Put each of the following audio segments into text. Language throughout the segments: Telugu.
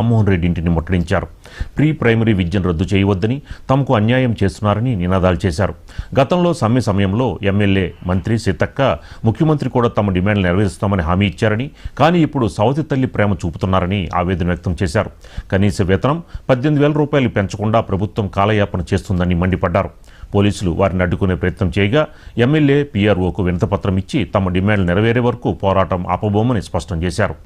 రామ్మోహన్ రెడ్డి ఇంటిని ముట్టడించారు. ప్రీ ప్రైమరీ విద్యను రద్దు చేయవద్దని, తమకు అన్యాయం చేస్తున్నారని నినాదాలు చేశారు. గతంలో సమ్మె సమయంలో ఎమ్మెల్యే, మంత్రి సీతక్క, ముఖ్యమంత్రి కూడా తమ డిమాండ్లు నెరవేరుస్తామని హామీ ఇచ్చారని, కానీ ఇప్పుడు సవతి తల్లి ప్రేమ చూపుతున్నారని ఆవేదన వ్యక్తం చేశారు. కనీస వేతనం 18,000 రూపాయలు పెంచకుండా ప్రభుత్వం కాలయాపన చేస్తుందని మండిపడ్డారు. పోలీసులు వారిని అడ్డుకునే ప్రయత్నం చేయగా ఎమ్మెల్యే పీఆర్ఓకు వినతిపత్రం ఇచ్చి తమ డిమాండ్లు నెరవేరే వరకు పోరాటం ఆపబోమని స్పష్టం చేశారు.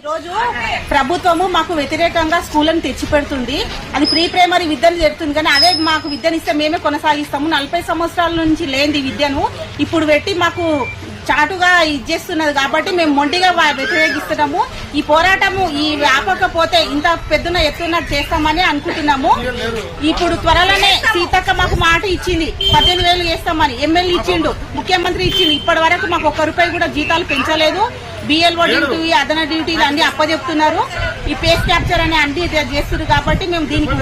రోజు ప్రభుత్వము మాకు వ్యతిరేకంగా స్కూళ్ళను తెచ్చిపెడుతుంది. అది ప్రీ ప్రైమరీ విద్యను చెప్తుంది, కానీ అదే మాకు విద్యనిస్తే మేమే కొనసాగిస్తాము. 40 సంవత్సరాల నుంచి లేని విద్యను ఇప్పుడు పెట్టి మాకు చాటుగా ఇచ్చేస్తున్నది కాబట్టి మేము మొండిగా వ్యతిరేకిస్తున్నాము. ఈ పోరాటము ఈ ఆపకపోతే ఇంత పెద్దన ఎత్తున చేస్తామని అనుకుంటున్నాము. ఇప్పుడు త్వరలోనే సీతక్క మాకు మాట ఇచ్చింది, 18,000 చేస్తామని. ఎమ్మెల్యే ఇచ్చిండు, ముఖ్యమంత్రి ఇచ్చిండు. ఇప్పటి వరకు మాకు 1 రూపాయి కూడా జీతాలు పెంచలేదు. బిఎల్ఓ డ్యూటీ, అదన డ్యూటీలు అన్ని అప్పచెప్తున్నారు. ఈ పేస్ క్యాప్చర్ అని అన్ని చేస్తున్నారు కాబట్టి మేము దీనికి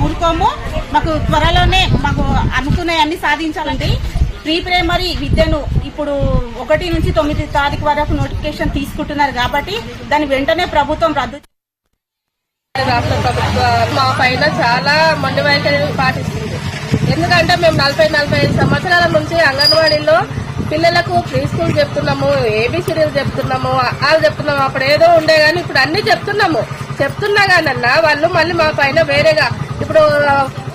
ఊరుకోము. మాకు త్వరలోనే మాకు అనుకునేవన్నీ సాధించాలంటే ప్రీ ప్రైమరీ విద్యను ఇప్పుడు 1 నుంచి 9 తారీఖు వరకు నోటిఫికేషన్ తీసుకుంటున్నారు కాబట్టి దాని వెంటనే ప్రభుత్వం రద్దు. రాష్ట్ర ప్రభుత్వం మా పైన చాలా మొండి వైఖరి పాటిస్తుంది. ఎందుకంటే మేము 40-45 సంవత్సరాల నుంచి అంగన్వాడీలో పిల్లలకు ప్రీ స్కూల్ చెప్తున్నాము, ఏబిసిడీలు చెప్తున్నాము, వాళ్ళు చెప్తున్నాము. అప్పుడు ఏదో ఉండే గానీ ఇప్పుడు అన్ని చెప్తున్నా కానన్నా వాళ్ళు మళ్ళీ మా పైన వేరేగా ఇప్పుడు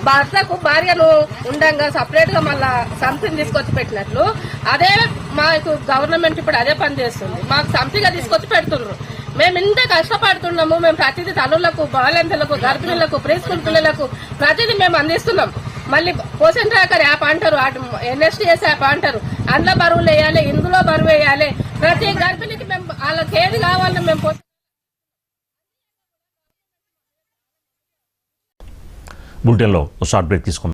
భర్తకు భార్యను ఉండంగా సపరేట్ గా మళ్ళా సంథింగ్ తీసుకొచ్చి పెట్టినట్లు అదే మాకు గవర్నమెంట్ ఇప్పుడు అదే పని చేస్తుంది. మాకు సంథింగ్ తీసుకొచ్చి పెడుతున్నారు. మేము ఇంత కష్టపడుతున్నాము. మేము ప్రతిదీ తల్లులకు, బాలింతలకు, గర్భిణులకు, ప్రీ స్కూల్ పిల్లలకు ప్రతిదీ మేము అందిస్తున్నాం. మళ్ళీ పోషన్ ట్రాకర్ యాప్ అంటారు, NSTS యాప్ అంటారు. అందులో బరువులు వేయాలి, ఇందులో బరువు వేయాలి. ప్రతి గర్భిణికి మేము వాళ్ళకి ఏది కావాలని మేము బులెటిన్లో షార్ట్ బ్రేక్ తీసుకుందాం.